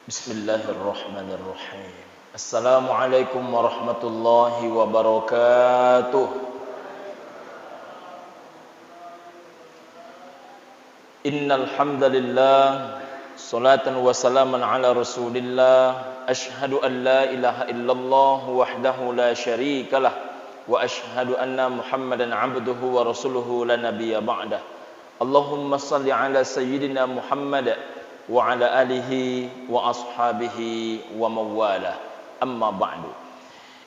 Bismillahirrahmanirrahim. Assalamualaikum warahmatullahi wabarakatuh. Innal hamdalillah salatan wa salaman ala Rasulillah. Asyhadu an la ilaha illallah wahdahu la syarikalah wa asyhadu anna Muhammadan abduhu wa rasuluhu la nabiyya ba'dah. Allahumma salli ala sayyidina Muhammad wa ala alihi wa ashabihi wa mawala. Amma ba'du.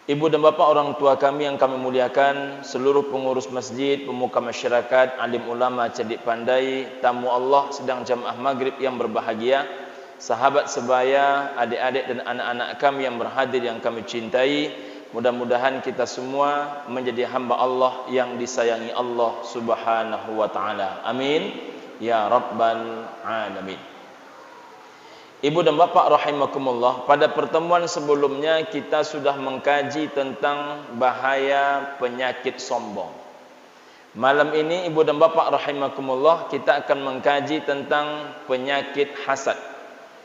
Ibu dan bapak orang tua kami yang kami muliakan, seluruh pengurus masjid, pemuka masyarakat, alim ulama, cerdik pandai, tamu Allah sedang jamaah maghrib yang berbahagia, sahabat sebaya, adik-adik dan anak-anak kami yang berhadir yang kami cintai, mudah-mudahan kita semua menjadi hamba Allah yang disayangi Allah subhanahu wa ta'ala. Amin ya rabbal alamin. Ibu dan bapak rahimakumullah, pada pertemuan sebelumnya kita sudah mengkaji tentang bahaya penyakit sombong. Malam ini ibu dan bapak rahimakumullah, kita akan mengkaji tentang penyakit hasad.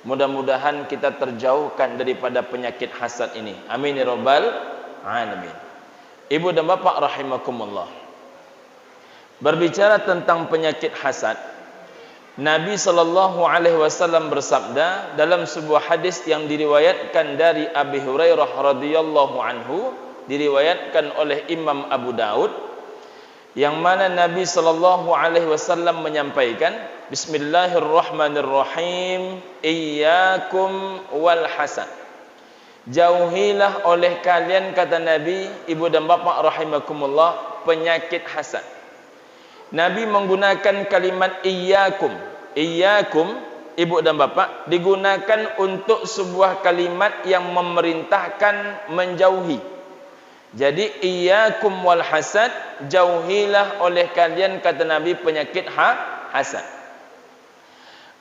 Mudah-mudahan kita terjauhkan daripada penyakit hasad ini. Amin ya rabbal alamin. Ibu dan bapak rahimakumullah, berbicara tentang penyakit hasad, Nabi sallallahu alaihi wasallam bersabda dalam sebuah hadis yang diriwayatkan dari Abi Hurairah radhiyallahu anhu, diriwayatkan oleh Imam Abu Daud, yang mana Nabi sallallahu alaihi wasallam menyampaikan, Bismillahirrahmanirrahim, iyyakum wal hasad. Jauhilah oleh kalian, kata Nabi, ibu dan bapak rahimakumullah, penyakit hasad. Nabi menggunakan kalimat iyyakum. Iyyakum, ibu dan bapak, digunakan untuk sebuah kalimat yang memerintahkan menjauhi. Jadi iyyakum wal hasad, jauhilah oleh kalian, kata Nabi, penyakit hasad.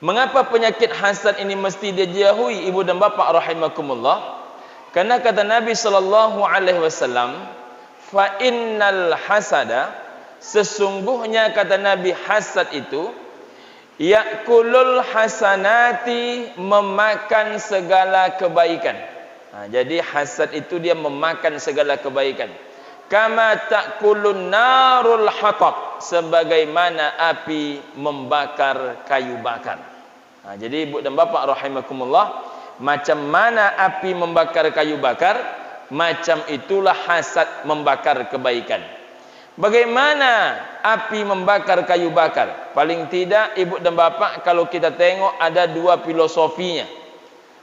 Mengapa penyakit hasad ini mesti dijauhi, ibu dan bapak rahimakumullah? Karena kata Nabi sallallahu alaihi wasallam, fa innal hasada, sesungguhnya kata Nabi, hasad itu yakulul hasanati, memakan segala kebaikan. Jadi hasad itu dia memakan segala kebaikan. Kama takulun narul hatab, sebagaimana api membakar kayu bakar. Jadi ibu dan bapak rahimakumullah, macam mana api membakar kayu bakar, macam itulah hasad membakar kebaikan. Bagaimana api membakar kayu bakar? Paling tidak ibu dan bapak, kalau kita tengok ada dua filosofinya.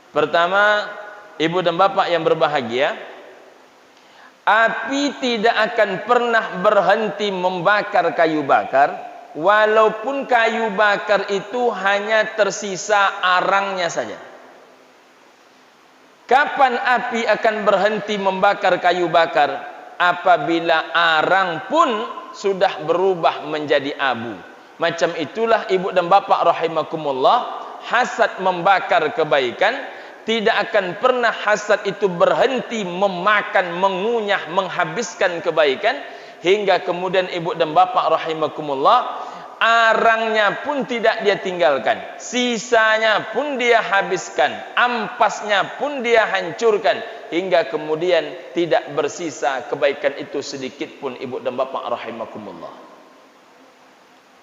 Pertama, ibu dan bapak yang berbahagia, api tidak akan pernah berhenti membakar kayu bakar, walaupun kayu bakar itu hanya tersisa arangnya saja. Kapan api akan berhenti membakar kayu bakar? Apabila arang pun sudah berubah menjadi abu. Macam itulah ibu dan bapak rahimakumullah, hasad membakar kebaikan. Tidak akan pernah hasad itu berhenti memakan, mengunyah, menghabiskan kebaikan, hingga kemudian ibu dan bapak rahimakumullah, arangnya pun tidak dia tinggalkan, sisanya pun dia habiskan, ampasnya pun dia hancurkan, hingga kemudian tidak bersisa kebaikan itu sedikit pun, ibu dan bapak rahimakumullah.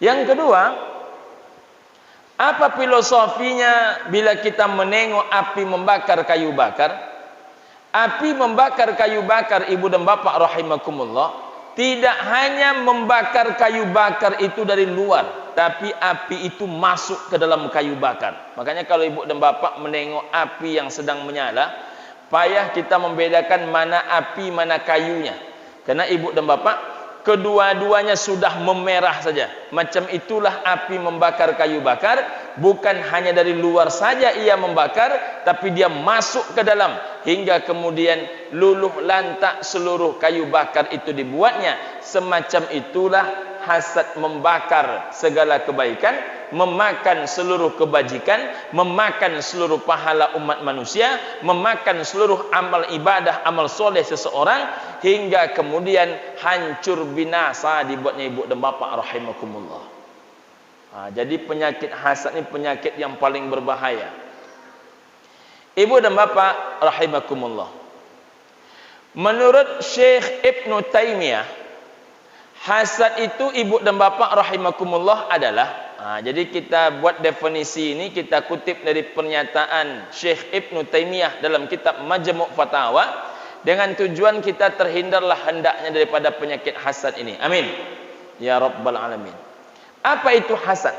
Yang kedua, apa filosofinya bila kita menengok api membakar kayu bakar? Api membakar kayu bakar, ibu dan bapak rahimakumullah, tidak hanya membakar kayu bakar itu dari luar, tapi api itu masuk ke dalam kayu bakar. Makanya kalau ibu dan bapak menengok api yang sedang menyala, payah kita membedakan mana api, mana kayunya. Karena ibu dan bapak, kedua-duanya sudah memerah saja. Macam itulah api membakar kayu bakar, bukan hanya dari luar saja ia membakar, tapi dia masuk ke dalam, hingga kemudian luluh lantak seluruh kayu bakar itu dibuatnya. Semacam itulah hasad membakar segala kebaikan, memakan seluruh kebajikan, memakan seluruh pahala umat manusia, memakan seluruh amal ibadah, amal soleh seseorang, hingga kemudian hancur binasa dibuatnya, ibu dan bapak rahimakumullah. Jadi penyakit hasad ini penyakit yang paling berbahaya. Ibu dan bapak rahimakumullah, menurut Syekh Ibnu Taimiyah, hasad itu ibu dan bapak rahimakumullah adalah, jadi kita buat definisi ini, kita kutip dari pernyataan Syekh Ibnu Taimiyah dalam kitab Majmu' Fatawa, dengan tujuan kita terhindarlah hendaknya daripada penyakit hasad ini. Amin ya rabbal alamin. Apa itu hasad?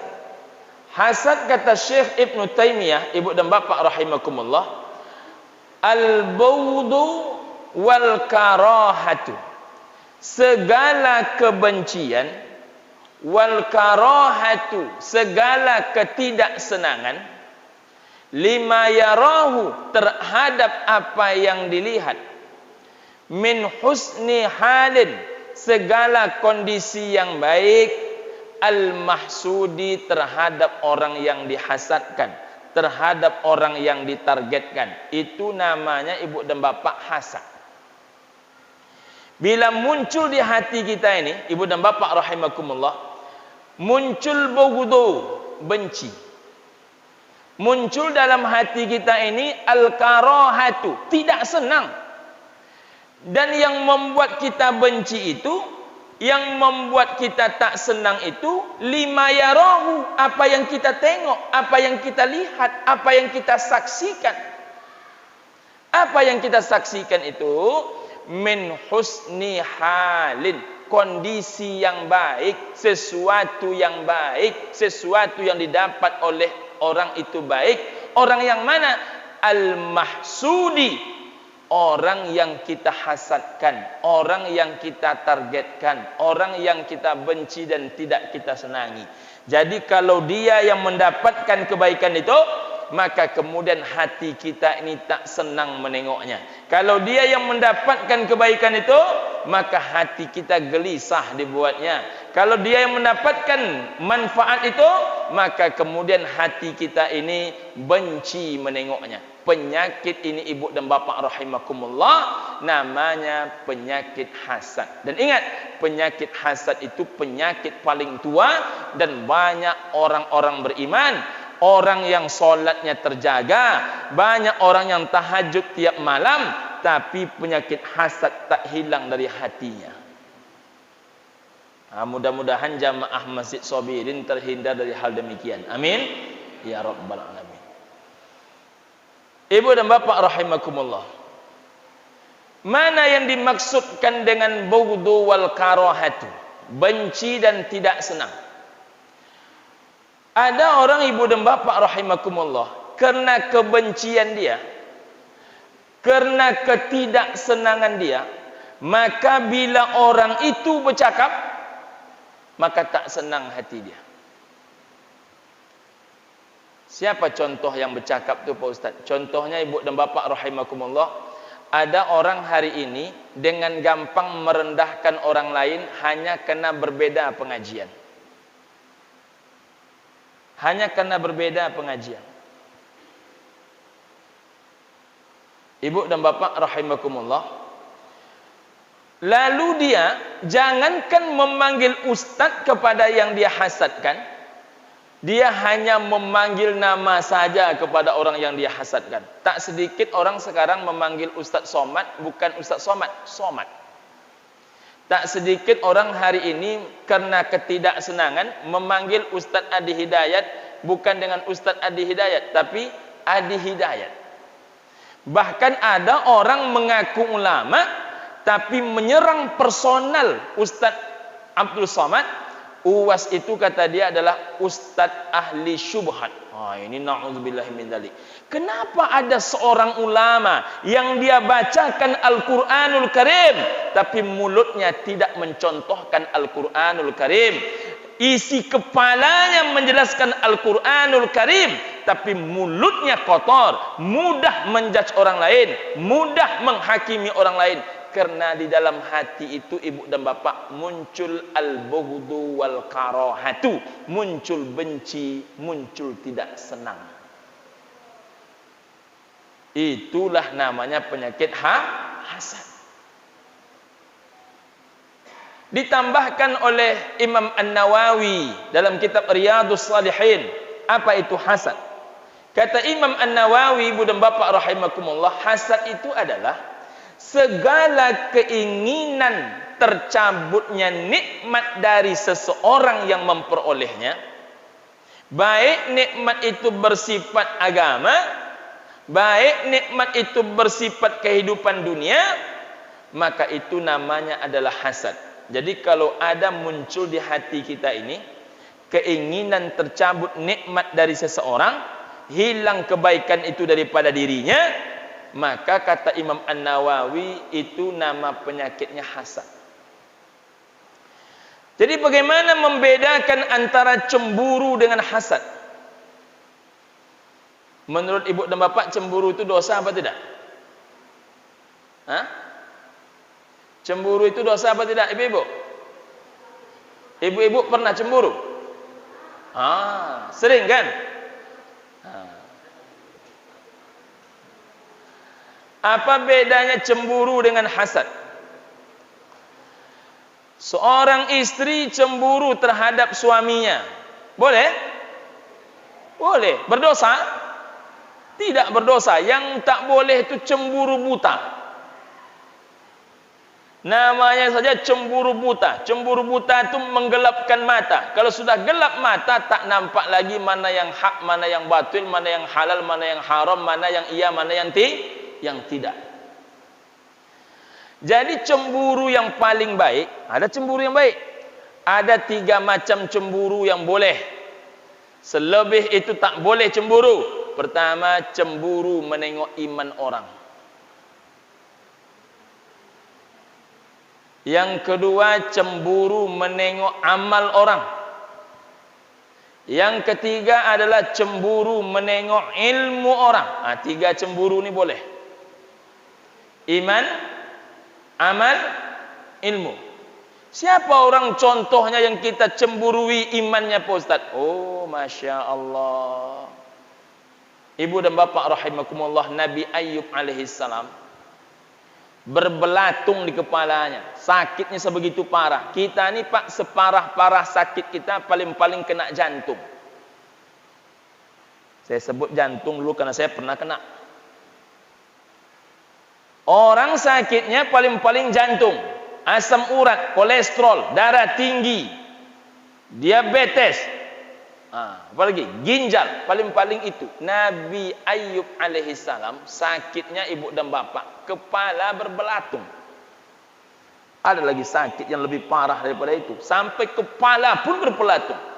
Hasad kata Syekh Ibnu Taimiyah, ibu dan bapak rahimakumullah, al-bughdu wal karahatu, segala kebencian, wal karahatu, segala ketidaksenangan, lima yarahu, terhadap apa yang dilihat, min husni halin, segala kondisi yang baik, al-mahsudi, terhadap orang yang dihasadkan, terhadap orang yang ditargetkan. Itu namanya ibu dan bapak hasad. Bila muncul di hati kita ini, ibu dan bapak rahimakumullah, muncul bughdu, benci. Muncul dalam hati kita ini al-karahatu, tidak senang. Dan yang membuat kita benci itu, yang membuat kita tak senang itu, lima yarahu, apa yang kita tengok, apa yang kita lihat, apa yang kita saksikan. Apa yang kita saksikan itu min husni halin, kondisi yang baik, sesuatu yang baik, sesuatu yang didapat oleh orang itu baik. Orang yang mana? Al-mahsudi, orang yang kita hasadkan, orang yang kita targetkan, orang yang kita benci dan tidak kita senangi. Jadi kalau dia yang mendapatkan kebaikan itu, maka kemudian hati kita ini tak senang menengoknya. Kalau dia yang mendapatkan kebaikan itu, maka hati kita gelisah dibuatnya. Kalau dia yang mendapatkan manfaat itu, maka kemudian hati kita ini benci menengoknya. Penyakit ini ibu dan bapak rahimakumullah, namanya penyakit hasad. Dan ingat, penyakit hasad itu penyakit paling tua, dan banyak orang-orang beriman, orang yang solatnya terjaga, banyak orang yang tahajud tiap malam, tapi penyakit hasad tak hilang dari hatinya. Mudah-mudahan jamaah Masjid Sabirin terhindar dari hal demikian. Amin ya rabbal alamin. Ibu dan bapak rahimakumullah, mana yang dimaksudkan dengan bughdu wal karahatu, benci dan tidak senang? Ada orang ibu dan bapak rahimakumullah, karena kebencian dia, karena ketidaksenangan dia, maka bila orang itu bercakap, maka tak senang hati dia. Siapa contoh yang bercakap tu Pak Ustaz? Contohnya ibu dan bapak rahimakumullah, ada orang hari ini dengan gampang merendahkan orang lain hanya karena berbeda pengajian. Hanya karena berbeda pengajian. Ibu dan bapak rahimakumullah, lalu dia jangankan memanggil ustaz kepada yang dia hasadkan, dia hanya memanggil nama saja kepada orang yang dia hasadkan. Tak sedikit orang sekarang memanggil Ustaz Somad bukan Ustaz Somad, Somad. Tak sedikit orang hari ini karena ketidaksenangan memanggil Ustaz Adi Hidayat bukan dengan Ustaz Adi Hidayat, tapi Adi Hidayat. Bahkan ada orang mengaku ulama tapi menyerang personal Ustaz Abdul Somad. Uwas itu kata dia adalah ustadz ahli syubhat. Ini na'udzubillahi min dzalik. Kenapa ada seorang ulama yang dia bacakan Al-Qur'anul Karim tapi mulutnya tidak mencontohkan Al-Qur'anul Karim? Isi kepalanya menjelaskan Al-Qur'anul Karim tapi mulutnya kotor, mudah menjudge orang lain, mudah menghakimi orang lain. Karena di dalam hati itu ibu dan bapak muncul al-bughdu wal karahatu, muncul benci, muncul tidak senang. Itulah namanya penyakit hasad. Ditambahkan oleh Imam An-Nawawi dalam kitab Riyadhus Shalihin, apa itu hasad? Kata Imam An-Nawawi, ibu dan bapa rahimakumullah, hasad itu adalah segala keinginan tercabutnya nikmat dari seseorang yang memperolehnya, baik nikmat itu bersifat agama, baik nikmat itu bersifat kehidupan dunia, maka itu namanya adalah hasad. Jadi kalau ada muncul di hati kita ini keinginan tercabut nikmat dari seseorang, hilang kebaikan itu daripada dirinya, maka kata Imam An-Nawawi itu nama penyakitnya hasad. Jadi bagaimana membedakan antara cemburu dengan hasad? Menurut ibu dan bapak, cemburu itu dosa apa tidak? Hah? Cemburu itu dosa apa tidak, ibu-ibu? Ibu-ibu pernah cemburu? Sering kan? Apa bedanya cemburu dengan hasad? Seorang istri cemburu terhadap suaminya, boleh? Boleh. Berdosa? Tidak berdosa. Yang tak boleh itu cemburu buta. Namanya saja cemburu buta. Cemburu buta itu menggelapkan mata. Kalau sudah gelap mata, tak nampak lagi mana yang hak, mana yang batil, mana yang halal, mana yang haram, mana yang iya, mana yang tidak. Jadi cemburu yang paling baik, ada cemburu yang baik. Ada 3 macam cemburu yang boleh. Selebih itu tak boleh cemburu. Pertama, cemburu menengok iman orang. Yang kedua, cemburu menengok amal orang. Yang ketiga adalah cemburu menengok ilmu orang. 3 cemburu ni boleh. Iman, amal, ilmu. Siapa orang contohnya yang kita cemburui imannya, Pak Ustaz? Oh, Masya Allah. Ibu dan bapak rahimakumullah, Nabi Ayyub alaihissalam berbelatung di kepalanya. Sakitnya sebegitu parah. Kita ni Pak, separah-parah sakit kita paling-paling kena jantung. Saya sebut jantung dulu karena saya pernah kena. Orang sakitnya paling-paling jantung, asam urat, kolesterol, darah tinggi, diabetes, apalagi ginjal, paling-paling itu. Nabi Ayyub alaihissalam sakitnya, ibu dan bapak, kepala berbelatung. Ada lagi sakit yang lebih parah daripada itu, sampai kepala pun berbelatung.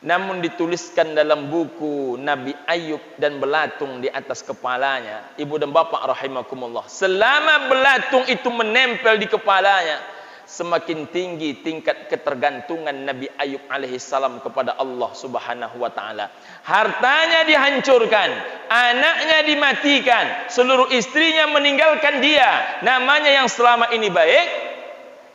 Namun dituliskan dalam buku Nabi Ayyub dan belatung di atas kepalanya, ibu dan bapak rahimakumullah, selama belatung itu menempel di kepalanya, semakin tinggi tingkat ketergantungan Nabi Ayyub alaihissalam kepada Allah subhanahu wa ta'ala. Hartanya dihancurkan, anaknya dimatikan, seluruh istrinya meninggalkan dia. Namanya yang selama ini baik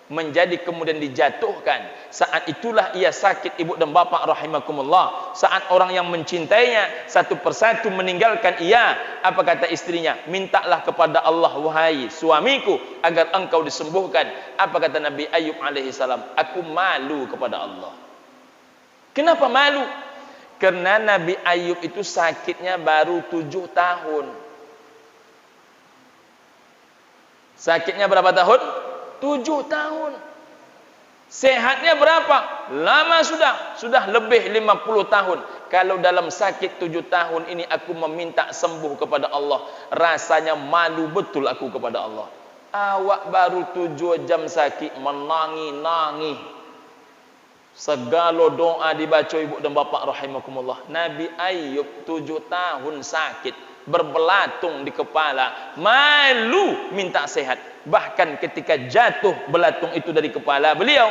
menjadi kemudian dijatuhkan. Saat itulah ia sakit, ibu dan bapak rahimakumullah. Saat orang yang mencintainya satu persatu meninggalkan ia, apa kata istrinya? Mintalah kepada Allah, wahai suamiku, agar engkau disembuhkan. Apa kata Nabi Ayyub alaihissalam? Aku malu kepada Allah. Kenapa malu? Karena Nabi Ayyub itu sakitnya baru 7 tahun. Sakitnya berapa tahun? 7 tahun. Sehatnya berapa? Lama sudah lebih 50 tahun. Kalau dalam sakit 7 tahun ini aku meminta sembuh kepada Allah, rasanya malu betul aku kepada Allah. Awak baru 7 jam sakit menangis-nangis. Segala doa dibaca, ibu dan bapak rahimakumullah. Nabi Ayyub 7 tahun sakit, berbelatung di kepala, malu minta sehat. Bahkan ketika jatuh belatung itu dari kepala beliau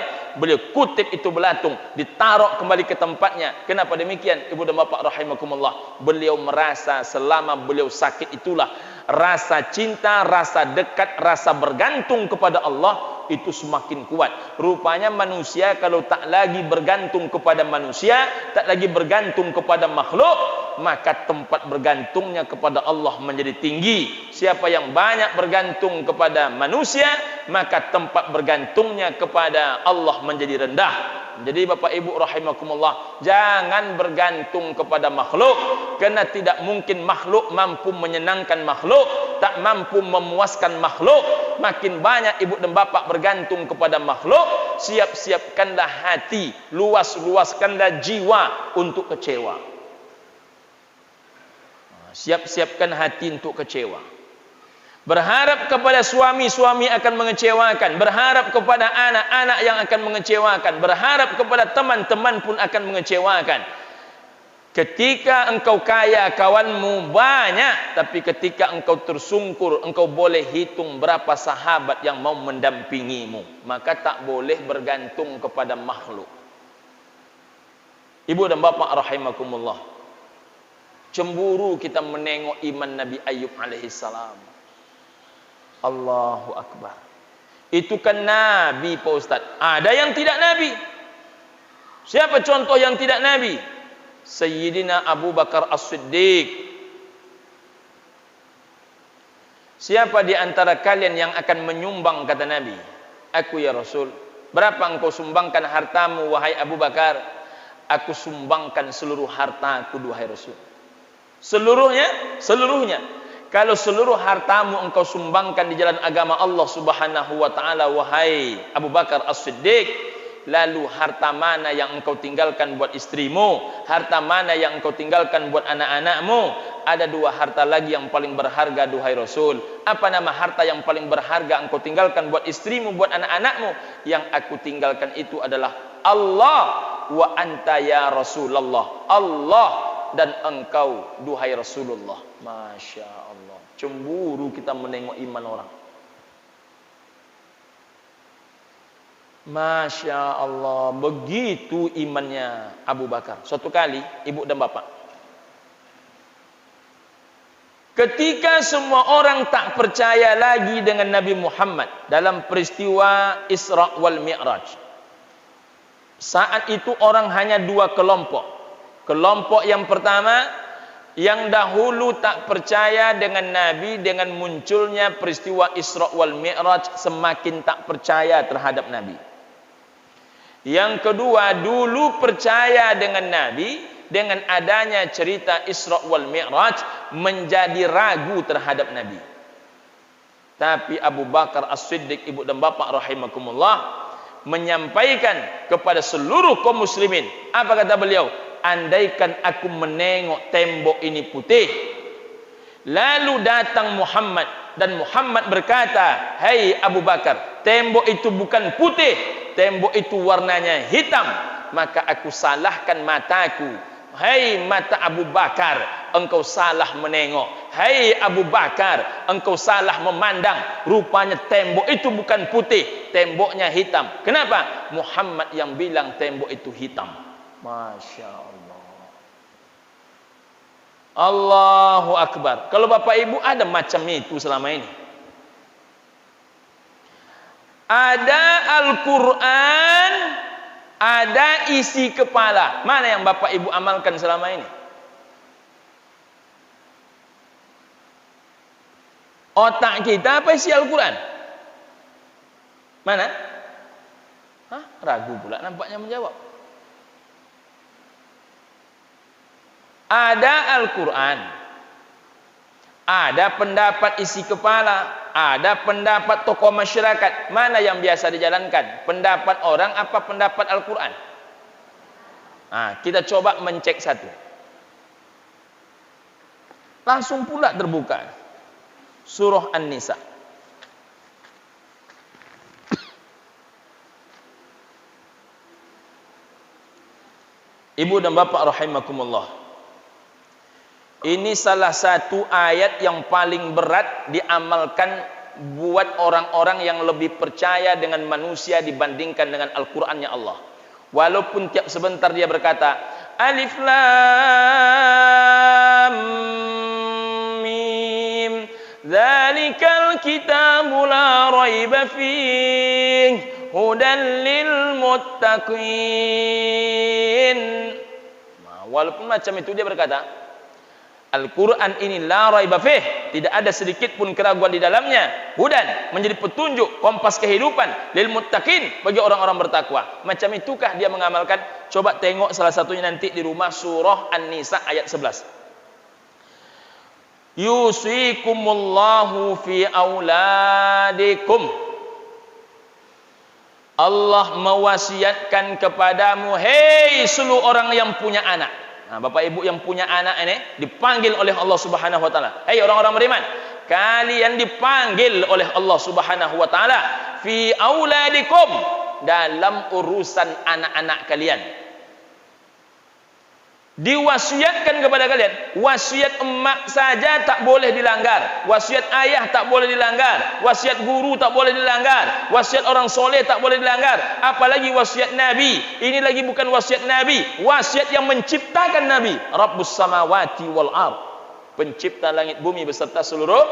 kutip itu belatung, ditaruh kembali ke tempatnya. Kenapa demikian, ibu dan bapak rahimakumullah? Beliau merasa selama beliau sakit itulah rasa cinta, rasa dekat, rasa bergantung kepada Allah itu semakin kuat. Rupanya manusia kalau tak lagi bergantung kepada manusia, tak lagi bergantung kepada makhluk, maka tempat bergantungnya kepada Allah menjadi tinggi. Siapa yang banyak bergantung kepada manusia, maka tempat bergantungnya kepada Allah menjadi rendah. Jadi Bapak Ibu rahimakumullah, jangan bergantung kepada makhluk, karena tidak mungkin makhluk mampu menyenangkan makhluk, tak mampu memuaskan makhluk. Makin banyak ibu dan bapak bergantung kepada makhluk, siap-siapkanlah hati, luas-luaskanlah jiwa untuk kecewa. Siap-siapkan hati untuk kecewa. Berharap kepada suami, suami akan mengecewakan. Berharap kepada anak-anak yang akan mengecewakan. Berharap kepada teman-teman pun akan mengecewakan. Ketika engkau kaya, kawanmu banyak, tapi ketika engkau tersungkur, engkau boleh hitung berapa sahabat yang mau mendampingimu. Maka tak boleh bergantung kepada makhluk. Ibu dan bapak rahimakumullah, cemburu kita menengok iman Nabi Ayub alaihissalam. Allahu Akbar. Itu kan Nabi Pak Ustaz. Ada yang tidak Nabi. Siapa contoh yang tidak Nabi? Sayyidina Abu Bakar As-Siddiq. Siapa di antara kalian yang akan menyumbang, kata Nabi? Aku ya Rasul. Berapa engkau sumbangkan hartamu wahai Abu Bakar? Aku sumbangkan seluruh hartaku wahai Rasul. Seluruhnya? Seluruhnya. Kalau seluruh hartamu engkau sumbangkan di jalan agama Allah Subhanahu wa taala wahai Abu Bakar As-Siddiq, lalu harta mana yang engkau tinggalkan buat istrimu? Harta mana yang engkau tinggalkan buat anak-anakmu? Ada dua harta lagi yang paling berharga duhai Rasul. Apa nama harta yang paling berharga engkau tinggalkan buat istrimu, buat anak-anakmu? Yang aku tinggalkan itu adalah Allah wa anta ya Rasulullah. Allah dan engkau duhai Rasulullah. Masya Allah, cemburu kita menengok iman orang. Masya Allah, begitu imannya Abu Bakar. Suatu kali, ibu dan bapak, ketika semua orang tak percaya lagi dengan Nabi Muhammad dalam peristiwa Isra wal Mi'raj, saat itu orang hanya dua kelompok. Kelompok yang pertama, yang dahulu tak percaya dengan Nabi, dengan munculnya peristiwa Isra wal Mi'raj semakin tak percaya terhadap Nabi. Yang kedua, dulu percaya dengan Nabi, dengan adanya cerita Isra wal Mi'raj menjadi ragu terhadap Nabi. Tapi Abu Bakar As-Siddiq, ibu dan bapak rahimakumullah, menyampaikan kepada seluruh kaum muslimin. Apa kata beliau? Andaikan aku menengok tembok ini putih, lalu datang Muhammad, dan Muhammad berkata, "Hai Abu Bakar, tembok itu bukan putih, tembok itu warnanya hitam," maka aku salahkan mataku. Hai mata Abu Bakar, engkau salah menengok. Hai Abu Bakar, engkau salah memandang. Rupanya tembok itu bukan putih, temboknya hitam. Kenapa? Muhammad yang bilang tembok itu hitam. Masya Allah. Allahu Akbar. Kalau bapak ibu ada macam itu selama ini? Ada Al-Quran, ada isi kepala. Mana yang bapak ibu amalkan selama ini? Otak kita apa isi Al-Quran? Mana? Hah? Ragu pula nampaknya menjawab. Ada Al-Quran, ada pendapat isi kepala, ada pendapat tokoh masyarakat. Mana yang biasa dijalankan? Pendapat orang apa pendapat Al-Quran? Nah, kita coba mencek satu. Langsung pula terbuka Surah An-Nisa. Ibu dan bapak rahimakumullah, ini salah satu ayat yang paling berat diamalkan buat orang-orang yang lebih percaya dengan manusia dibandingkan dengan Al-Qur'annya Allah. Walaupun tiap sebentar dia berkata, Alif Lam Mim, Dzalikal kitabu la raiba fiih, hudan lil muttaqin. Nah, walaupun macam itu dia berkata, Al-Quran ini la raiba fih, tidak ada sedikit pun keraguan di dalamnya, hudan, menjadi petunjuk, kompas kehidupan, lil muttaqin, bagi orang-orang bertakwa. Macam itukah dia mengamalkan? Coba tengok salah satunya nanti di rumah, surah An-Nisa ayat 11. Yusikumullahu fi auladikum. Allah mewasiatkan kepadamu, hei seluruh orang yang punya anak. Nah, bapak ibu yang punya anak ini dipanggil oleh Allah Subhanahu wa taala. Hei orang-orang beriman, kalian dipanggil oleh Allah Subhanahu wa taala fi auladikum, dalam urusan anak-anak kalian. Diwasiatkan kepada kalian, wasiat emak saja tak boleh dilanggar, wasiat ayah tak boleh dilanggar, wasiat guru tak boleh dilanggar, wasiat orang soleh tak boleh dilanggar, apalagi wasiat Nabi. Ini lagi bukan wasiat Nabi, wasiat yang menciptakan Nabi, Rabbus samawati wal ard, pencipta langit bumi beserta seluruh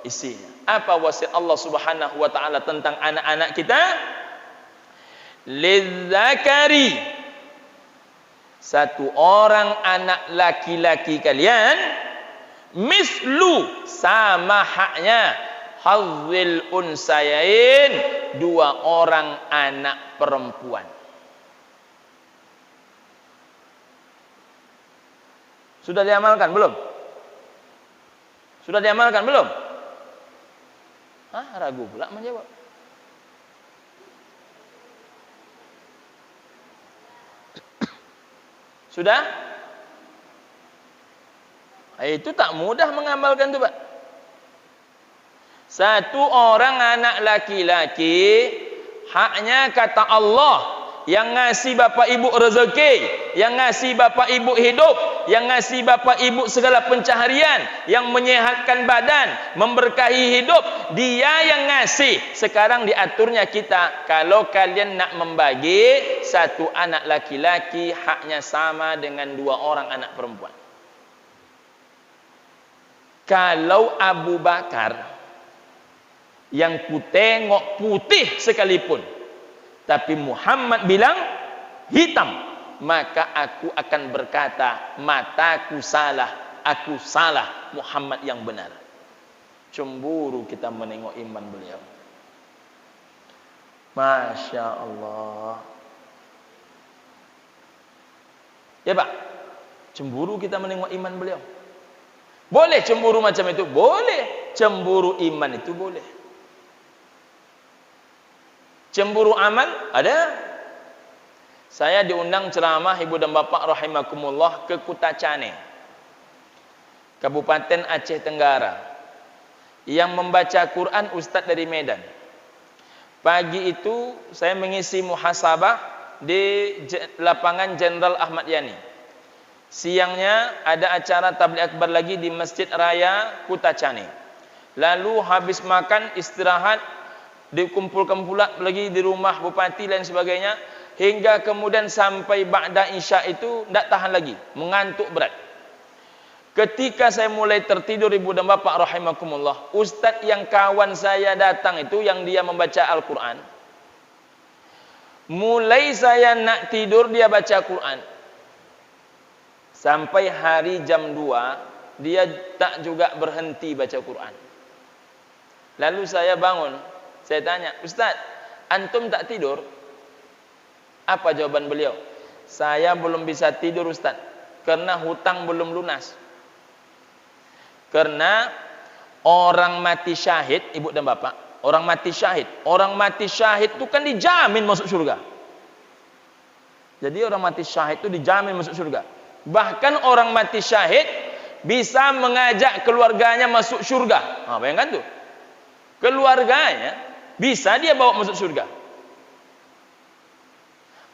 isinya. Apa wasiat Allah Subhanahu wa taala tentang anak-anak kita? Lizzakari, satu orang anak laki-laki kalian, mislu, sama haknya, hazzil unsayain, dua orang anak perempuan. Sudah diamalkan belum? Sudah diamalkan belum? Hah, ragu pula menjawab. Sudah? Itu tak mudah mengamalkan itu, Pak. Satu orang anak laki-laki, haknya kata Allah, yang ngasih bapak ibu rezeki, yang ngasih bapak ibu hidup, yang ngasih bapak ibu segala pencaharian, yang menyehatkan badan, memberkahi hidup, dia yang ngasih. Sekarang diaturnya kita, kalau kalian nak membagi, satu anak laki-laki haknya sama dengan dua orang anak perempuan. Kalau Abu Bakar yang ku tengok putih sekalipun, tapi Muhammad bilang hitam, maka aku akan berkata, mataku salah, aku salah, Muhammad yang benar. Cemburu kita menengok iman beliau. Masya Allah. Ya Pak, cemburu kita menengok iman beliau. Boleh cemburu macam itu? Boleh. Cemburu iman itu boleh. Cemburu amal ada. Saya diundang ceramah ibu dan bapak rahimakumullah ke Kutacane, Kabupaten Aceh Tenggara. Yang membaca Quran ustaz dari Medan. Pagi itu saya mengisi muhasabah di lapangan Jenderal Ahmad Yani. Siangnya ada acara tabligh akbar lagi di Masjid Raya Kutacane. Lalu habis makan istirahat, dikumpulkan pula lagi di rumah bupati dan sebagainya, hingga kemudian sampai ba'da isya itu tidak tahan lagi, mengantuk berat. Ketika saya mulai tertidur ibu dan bapak rahimakumullah, ustaz yang kawan saya datang itu, yang dia membaca Al-Quran, mulai saya nak tidur dia baca Quran sampai hari jam 2 dia tak juga berhenti baca Quran. Lalu saya bangun, saya tanya, Ustaz, antum tak tidur? Apa jawaban beliau? Saya belum bisa tidur Ustaz, karena hutang belum lunas. Karena orang mati syahid, ibu dan bapak, orang mati syahid itu kan dijamin masuk surga. Jadi orang mati syahid itu dijamin masuk surga. Bahkan orang mati syahid bisa mengajak keluarganya masuk surga. Nah, bayangkan tuh, keluarganya bisa dia bawa masuk surga.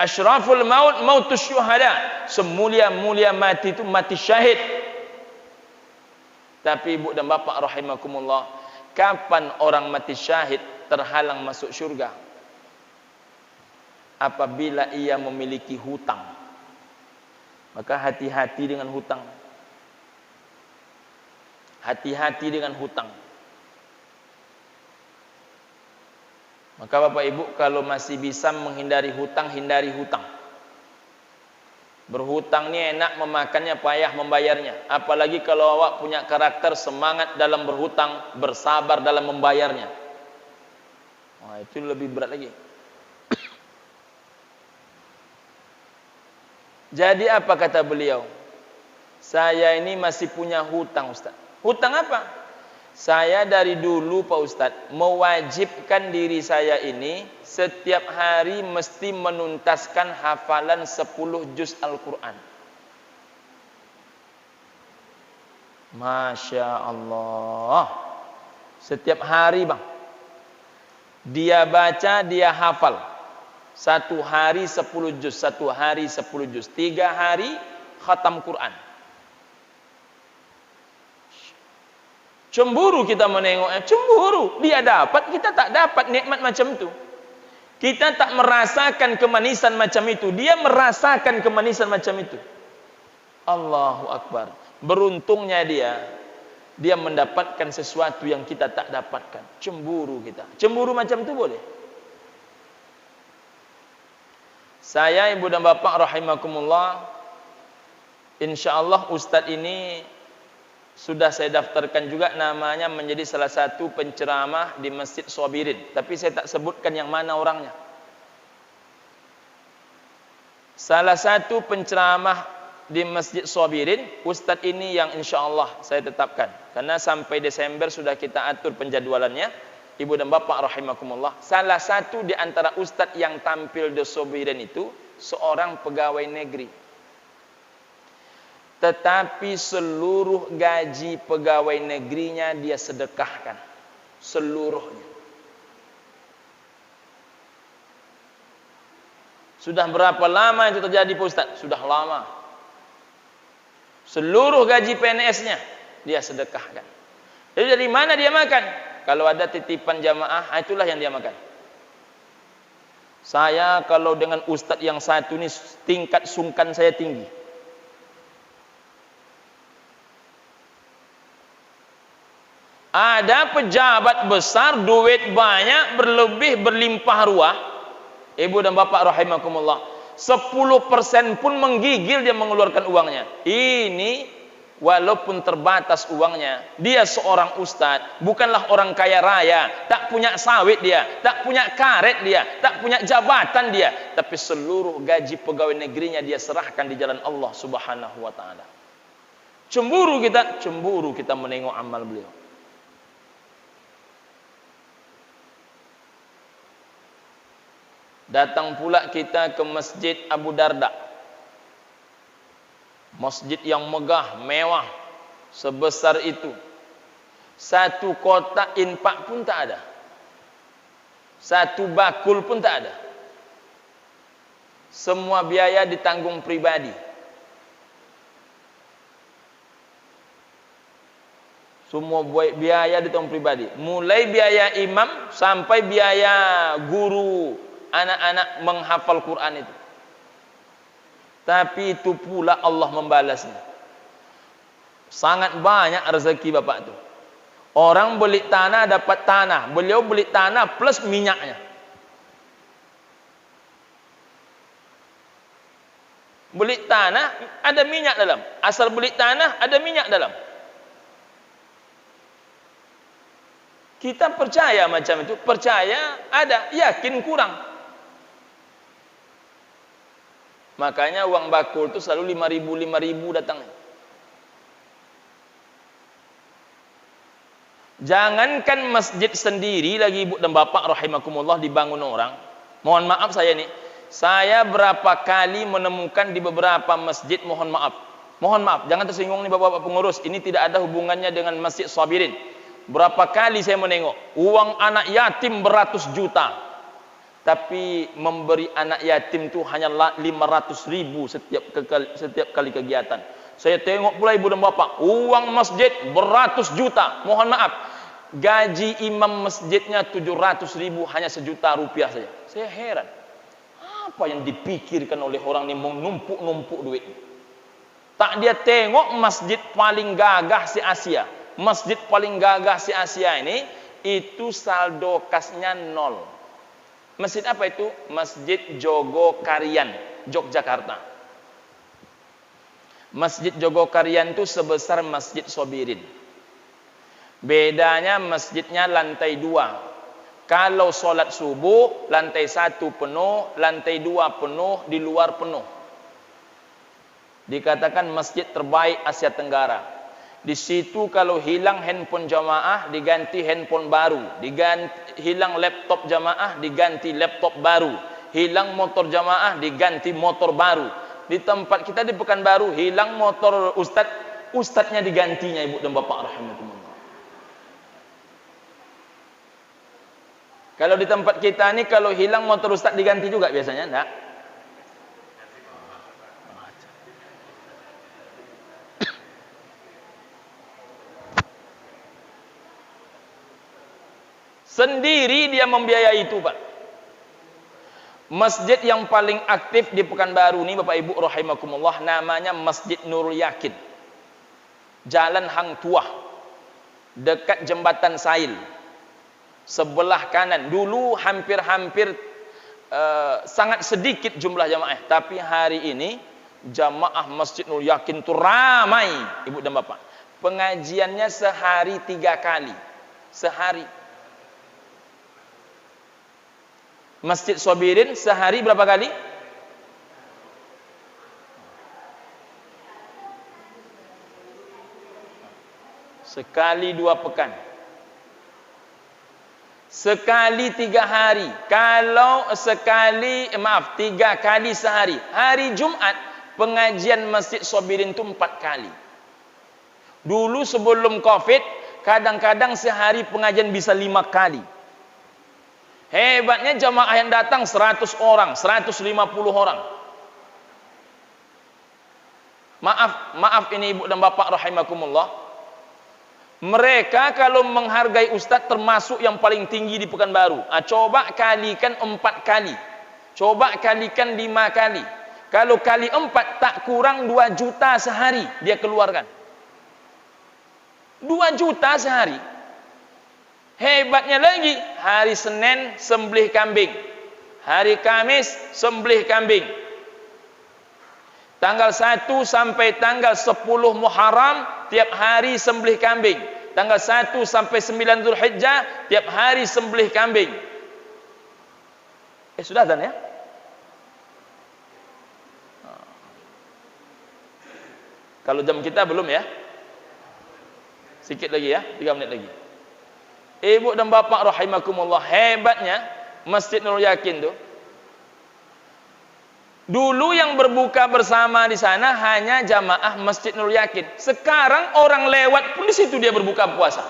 Asyraful maut mautus syuhada, semulia-mulia mati itu mati syahid. Tapi ibu dan bapak rahimakumullah, kapan orang mati syahid terhalang masuk surga? Apabila ia memiliki hutang. Maka hati-hati dengan hutang. Hati-hati dengan hutang. Maka Bapak Ibu kalau masih bisa menghindari hutang, hindari hutang. Berhutang ini enak, memakannya payah membayarnya. Apalagi kalau awak punya karakter semangat dalam berhutang, bersabar dalam membayarnya. Wah, itu lebih berat lagi. Jadi apa kata beliau? Saya ini masih punya hutang, Ustaz. Hutang apa? Saya dari dulu Pak Ustadz mewajibkan diri saya ini setiap hari mesti menuntaskan hafalan 10 juz Al-Quran. Masya Allah. Setiap hari bang, dia baca, dia hafal. Satu hari 10 juz, satu hari 10 juz. 3 hari khatam Quran. Cemburu kita menengoknya, cemburu. Dia dapat, kita tak dapat nikmat macam itu. Kita tak merasakan kemanisan macam itu. Dia merasakan kemanisan macam itu. Allahu Akbar. Beruntungnya dia mendapatkan sesuatu yang kita tak dapatkan. Cemburu kita. Cemburu macam itu boleh. Saya, ibu dan bapak rahimakumullah, insyaallah Ustadz ini sudah saya daftarkan juga namanya menjadi salah satu penceramah di Masjid Sabirin. Tapi saya tak sebutkan yang mana orangnya. Salah satu penceramah di Masjid Sabirin, Ustadz ini yang insya Allah saya tetapkan. Karena sampai Desember sudah kita atur penjadwalannya. Ibu dan bapak rahimakumullah. Salah satu di antara Ustadz yang tampil di Sabirin itu seorang pegawai negeri. Tetapi seluruh gaji pegawai negerinya dia sedekahkan. Seluruhnya. Sudah berapa lama itu terjadi Pak Ustaz? Sudah lama. Seluruh gaji PNS-nya dia sedekahkan. Jadi dari mana dia makan? Kalau ada titipan jamaah, itulah yang dia makan. Saya kalau dengan Ustaz yang satu ini tingkat sungkan saya tinggi. Ada pejabat besar, duit banyak, berlebih, berlimpah ruah. Ibu dan bapak rahimakumullah. 10% pun menggigil dia mengeluarkan uangnya. Ini walaupun terbatas uangnya. Dia seorang ustadz, bukanlah orang kaya raya. Tak punya sawit dia, tak punya karet dia, tak punya jabatan dia. Tapi seluruh gaji pegawai negerinya dia serahkan di jalan Allah subhanahu wa ta'ala. Cemburu kita menengok amal beliau. Datang pula kita ke Masjid Abu Darda. Masjid yang megah, mewah, sebesar itu. Satu kotak infak pun tak ada. Satu bakul pun tak ada. Semua biaya ditanggung pribadi. Semua biaya ditanggung pribadi. Mulai biaya imam sampai biaya guru anak-anak menghafal Quran itu. Tapi itu pula Allah membalasnya. Sangat banyak rezeki bapak itu. Orang beli tanah dapat tanah. Beliau beli tanah plus minyaknya. Beli tanah ada minyak dalam. Asal beli tanah ada minyak dalam. Kita percaya macam itu. Percaya ada, yakin kurang. Makanya uang bakul itu selalu 5.000 datangnya. Jangankan masjid sendiri lagi ibu dan bapak rahimakumullah dibangun orang. Mohon maaf saya nih. Saya berapa kali menemukan di beberapa masjid, mohon maaf. Mohon maaf, jangan tersinggung nih bapak-bapak pengurus. Ini tidak ada hubungannya dengan Masjid Sabirin. Berapa kali saya menengok uang anak yatim beratus juta. Tapi memberi anak yatim itu hanya 500.000 setiap kali kegiatan. Saya tengok pula ibu dan bapak, uang masjid beratus juta. Mohon maaf, gaji imam masjidnya 700.000 hanya Rp1.000.000 saja. Saya heran, apa yang dipikirkan oleh orang ini menumpuk-numpuk duit. Tak dia tengok masjid paling gagah se Asia. Masjid paling gagah se Asia ini itu saldo kasnya 0. Masjid apa itu? Masjid Jogokarian, Yogyakarta. Masjid Jogokarian itu sebesar Masjid Sobirin. Bedanya masjidnya lantai 2. Kalau solat subuh, lantai 1 penuh, lantai 2 penuh, di luar penuh. Dikatakan masjid terbaik Asia Tenggara. Di situ kalau hilang handphone jamaah, diganti handphone baru. Hilang laptop jamaah, diganti laptop baru. Hilang motor jamaah, diganti motor baru. Di tempat kita di Pekanbaru, hilang motor ustadznya digantinya, ibu dan bapak rahimakumullah. Kalau di tempat kita ini, kalau hilang motor ustadz diganti juga biasanya, enggak? Sendiri dia membiayai itu, Pak. Masjid yang paling aktif di Pekanbaru ini, Bapak Ibu rahimakumullah, namanya Masjid Nurul Yakin. Jalan Hang Tuah, dekat jembatan Sail. Sebelah kanan. Dulu hampir-hampir sangat sedikit jumlah jamaah, tapi hari ini jamaah Masjid Nurul Yakin itu ramai, Ibu dan Bapak. Pengajiannya sehari 3 kali. Sehari. Masjid Sobirin sehari berapa kali? Sekali 2 pekan. Sekali 3 hari. Kalau 3 kali sehari. Hari Jumat pengajian Masjid Sobirin itu 4 kali. Dulu sebelum Covid, kadang-kadang sehari pengajian bisa 5 kali. Hebatnya jamaah yang datang 100 orang, 150 orang. Maaf ini ibu dan bapak rahimakumullah. Mereka kalau menghargai ustadz termasuk yang paling tinggi di Pekanbaru. Coba kalikan 4 kali. Coba kalikan 5 kali. Kalau kali 4 tak kurang 2 juta sehari dia keluarkan. 2 juta sehari. Hebatnya lagi, hari Senin sembelih kambing, hari Kamis sembelih kambing. Tanggal 1 sampai tanggal 10 Muharram tiap hari sembelih kambing. Tanggal 1 sampai 9 Zulhijjah tiap hari sembelih kambing. Sudah dan ya? Kalau jam kita belum ya? Sikit lagi ya, 3 menit lagi. Ibu dan bapak rahimakumullah, hebatnya Masjid Nurul Yakin tuh. Dulu yang berbuka bersama di sana hanya jamaah Masjid Nurul Yakin. Sekarang orang lewat pun di situ dia berbuka puasa.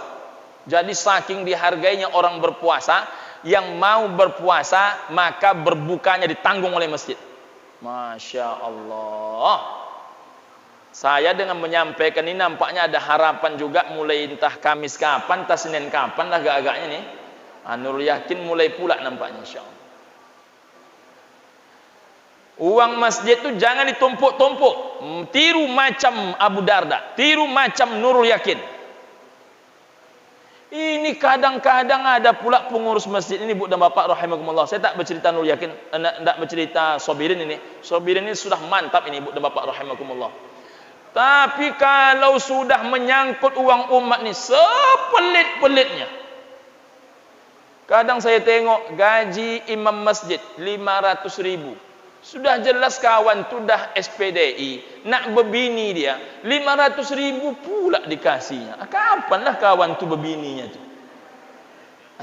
Jadi saking dihargainya orang berpuasa, yang mau berpuasa maka berbukanya ditanggung oleh masjid. Masya Allah. Saya dengan menyampaikan ini nampaknya ada harapan juga mulai entah Kamis kapan, entah Senin kapan lah agak-agaknya nih. Nurul Yakin mulai pula nampaknya insyaallah. Uang masjid itu jangan ditumpuk-tumpuk. Tiru macam Abu Darda, tiru macam Nurul Yakin. Ini kadang-kadang ada pula pengurus masjid ini, Bu dan Bapak rahimakumullah. Saya tak bercerita Nurul Yakin, tidak bercerita Sobirin ini. Sobirin ini sudah mantap ini, Bu dan Bapak rahimakumullah. Tapi kalau sudah menyangkut uang umat ni sepelit-pelitnya. Kadang saya tengok gaji imam masjid 500.000. Sudah jelas kawan tu dah SPDI, nak berbini dia 500.000 pula dikasihnya. Kapanlah kawan tu berbininya tu?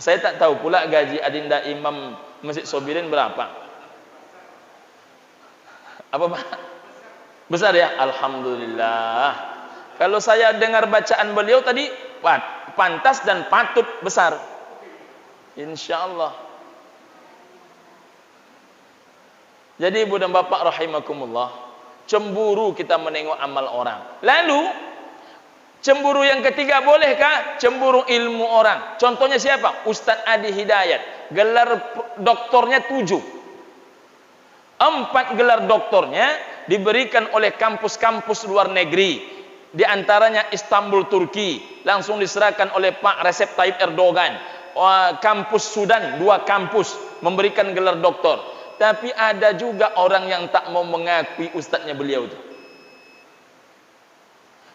Saya tak tahu pula gaji adinda imam Masjid Sobirin berapa. Apa Pak? Besar ya? Alhamdulillah. Kalau saya dengar bacaan beliau tadi, pantas dan patut besar. InsyaAllah. Jadi ibu dan bapak rahimakumullah, cemburu kita menengok amal orang. Lalu, cemburu yang ketiga bolehkah? Cemburu ilmu orang. Contohnya siapa? Ustadz Adi Hidayat. Gelar doktornya 7. 4 gelar doktornya diberikan oleh kampus-kampus luar negeri, di antaranya Istanbul, Turki, langsung diserahkan oleh Pak Recep Tayyip Erdogan. Kampus Sudan 2 kampus, memberikan gelar doktor. Tapi ada juga orang yang tak mau mengakui ustadznya beliau itu.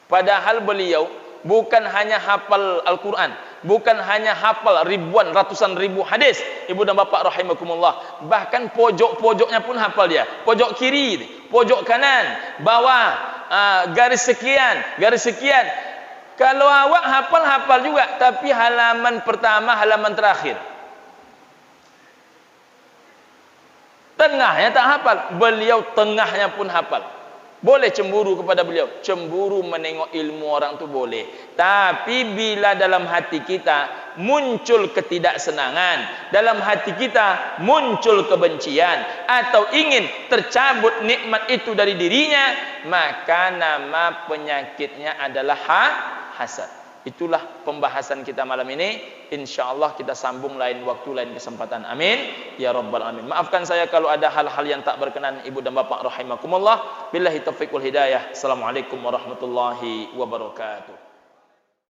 Padahal beliau bukan hanya hafal Al-Quran, bukan hanya hafal ribuan, ratusan ribu hadis, ibu dan bapak rahimakumullah. Bahkan pojok-pojoknya pun hafal dia. Pojok kiri, pojok kanan, bawah, garis sekian, garis sekian. Kalau awak hafal juga, tapi halaman pertama, halaman terakhir. Tengahnya tak hafal, beliau tengahnya pun hafal. Boleh cemburu kepada beliau, cemburu menengok ilmu orang tu boleh. Tapi bila dalam hati kita muncul ketidaksenangan, dalam hati kita muncul kebencian, atau ingin tercabut nikmat itu dari dirinya, maka nama penyakitnya adalah hasad. Itulah pembahasan kita malam ini. InsyaAllah kita sambung lain waktu, lain kesempatan. Amin ya rabbal alamin. Maafkan saya kalau ada hal-hal yang tak berkenan ibu dan bapak rahimakumullah. Billahi taufiq wal hidayah. Assalamualaikum warahmatullahi wabarakatuh.